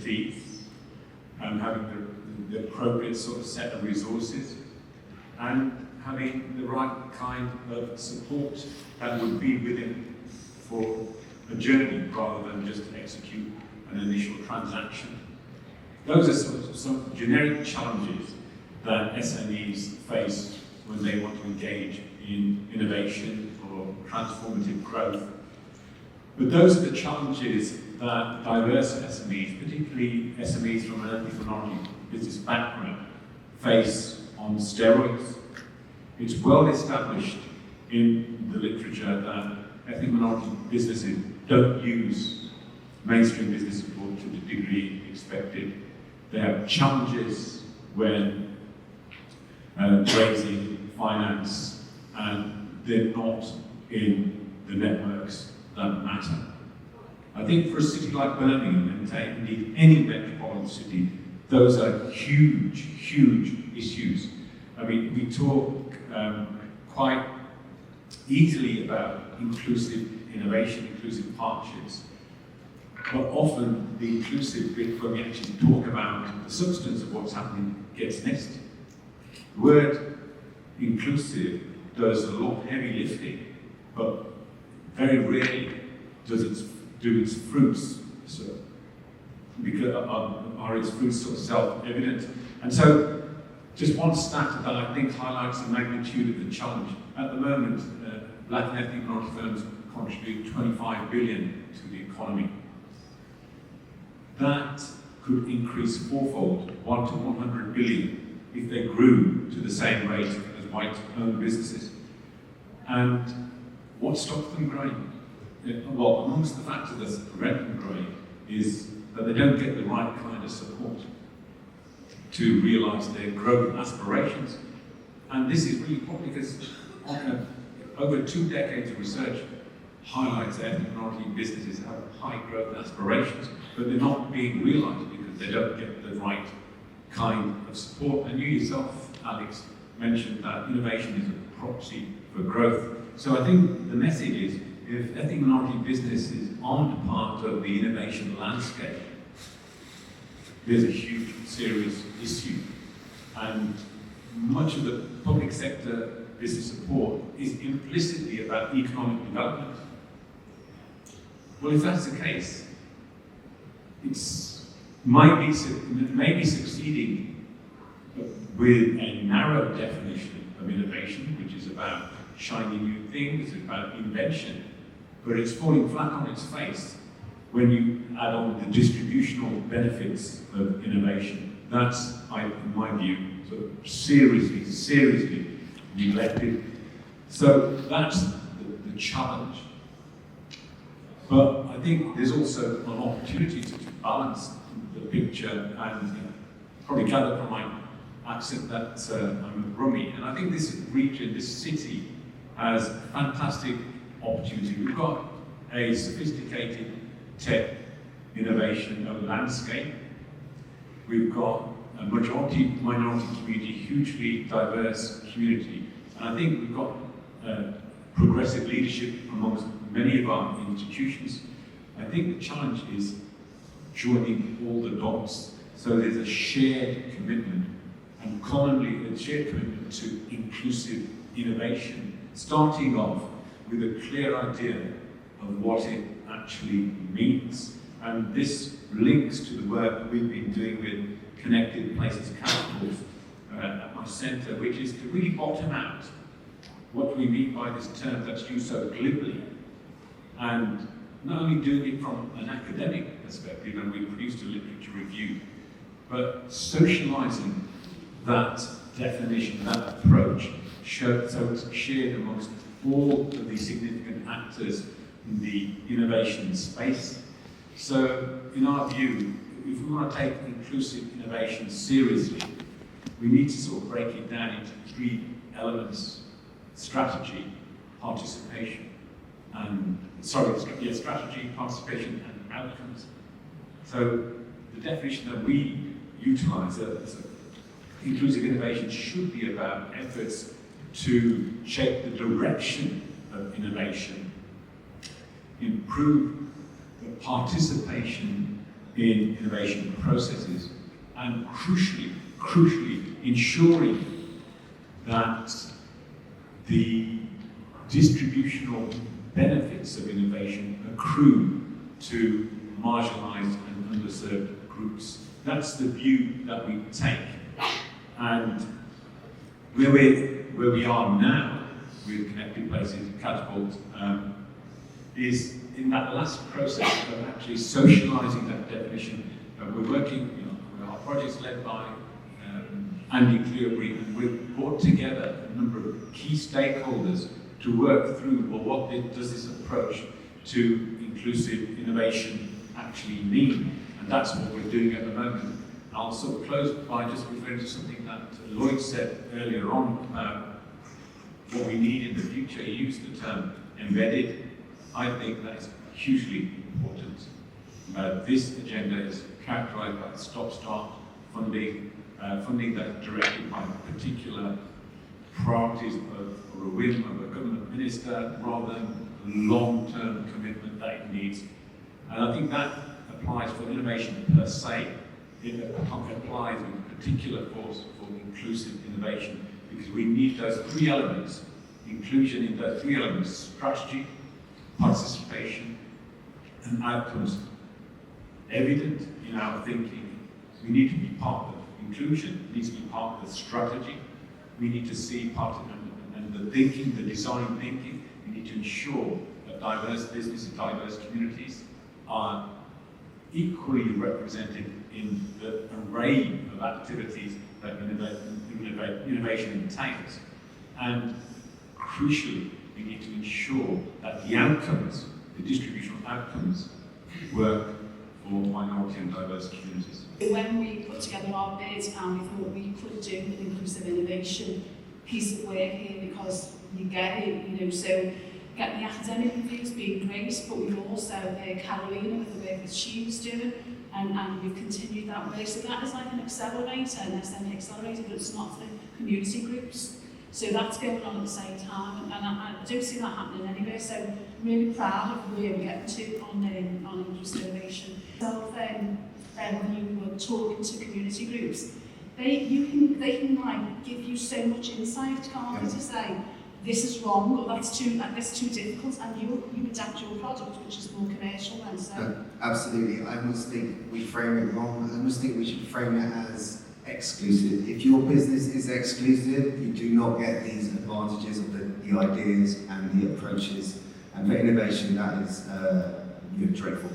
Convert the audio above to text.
expertise, having the appropriate sort of set of resources, and having the right kind of support that would be with him for a journey rather than just execute an initial transaction. Those are sort of some generic challenges that SMEs face when they want to engage in innovation or transformative growth. But those are the challenges that diverse SMEs, particularly SMEs from an ethnic minority business background, face on steroids. It's well established in the literature that ethnic minority businesses don't use mainstream business support to the degree expected. They have challenges when raising finance, and they're not in the networks that matter. I think for a city like Birmingham, and indeed any metropolitan city, those are huge, huge issues. I mean, we talk quite easily about inclusive innovation, inclusive partnerships, but often the inclusive bit, when we actually talk about the substance of what's happening, gets missed. The word inclusive does a lot of heavy lifting, but very rarely does it do its fruits, so, because are its fruits sort of self-evident. And so, just one stat that I think highlights the magnitude of the challenge. At the moment, Black and ethnic minority firms contribute 25 billion to the economy. That could increase fourfold, 1 to 100 billion, if they grew to the same rate as white-owned businesses. And what stops them growing? Well, amongst the factors that prevent them growing is that they don't get the right kind of support to realise their growth aspirations. And this is really probably because over 2 decades of research highlights that ethnic minority businesses have high growth aspirations, but they're not being realised because they don't get the right kind of support. And you yourself, Alex, mentioned that innovation is a proxy for growth. So I think the message is, if ethnic minority businesses aren't part of the innovation landscape, there's a huge, serious issue. And much of the public sector business support is implicitly about economic development. Well, if that's the case, it may be succeeding with a narrow definition of innovation, which is about shiny new things, it's about invention, but it's falling flat on its face when you add on the distributional benefits of innovation. That's, in my view, sort of seriously neglected. So that's the challenge. But I think there's also an opportunity to balance the picture, and probably gather from my accent that I'm a Rummy. And I think this region, this city, has a fantastic opportunity. We've got a sophisticated tech innovation landscape. We've got a majority-minority community, hugely diverse community. And I think we've got progressive leadership amongst many of our institutions. I think the challenge is joining all the dots. So there's a shared commitment, and commonly a shared commitment to inclusive innovation, starting off with a clear idea of what it actually means. And this links to the work we've been doing with Connected Places Capitals at my centre, which is to really bottom out what we mean by this term that's used so glibly, and not only doing it from an academic perspective, and we produced a literature review, but socialising that definition, that approach, so it's shared amongst all of the significant actors in the innovation space. So, in our view, if we want to take inclusive innovation seriously, we need to sort of break it down into 3 elements: strategy, participation, and strategy, participation, and outcomes. So the definition that we utilise as inclusive innovation should be about efforts to shape the direction of innovation, improve the participation in innovation processes, and crucially ensuring that the distributional benefits of innovation accrue to marginalised and underserved groups. That's the view that we take. And where we are now with Connected Places, Catapult, is in that last process of actually socialising that definition. We're working, with our projects led by Andy Cleobury, and we've brought together a number of key stakeholders to work through, well, what does this approach to inclusive innovation actually mean? And that's what we're doing at the moment. I'll sort of close by just referring to something that Lloyd said earlier on about what we need in the future. He used the term embedded. I think that is hugely important. This agenda is characterised by stop-start funding, funding that is directed by particular priorities or a whim of a government minister rather than long-term commitment that it needs. And I think that applies for innovation per se. It applies with particular force for inclusive innovation, because we need those three elements, inclusion in those three elements: strategy, participation, and outcomes evident in our thinking. We need to be part of inclusion, it needs to be part of the strategy. We need to see part of and the thinking, the design thinking. We need to ensure that diverse business and diverse communities are equally represented in the array of activities that innovation entails. And crucially, we need to ensure that the outcomes, the distributional outcomes, work for minority and diverse communities. When we put together our bid, and we thought we could do an inclusive innovation piece of work here, because you get it, so get the academic reviews being great, but we've also Carolina with the work that she was doing, and we've continued that work. So that is like an accelerator, an SME accelerator, but it's not for community groups. So that's going on at the same time, and I don't see that happening anywhere. So I'm really proud of where we're getting to on inclusive innovation. So when you were talking to community groups, they can like give you so much insight, can't they, to say this is wrong or that's too difficult, and you adapt your product, which is more commercial then. So absolutely, I must think we frame it wrong. I must think we should frame it as exclusive. If your business is exclusive, you do not get these advantages of the ideas and the approaches. And for innovation, that is dreadful.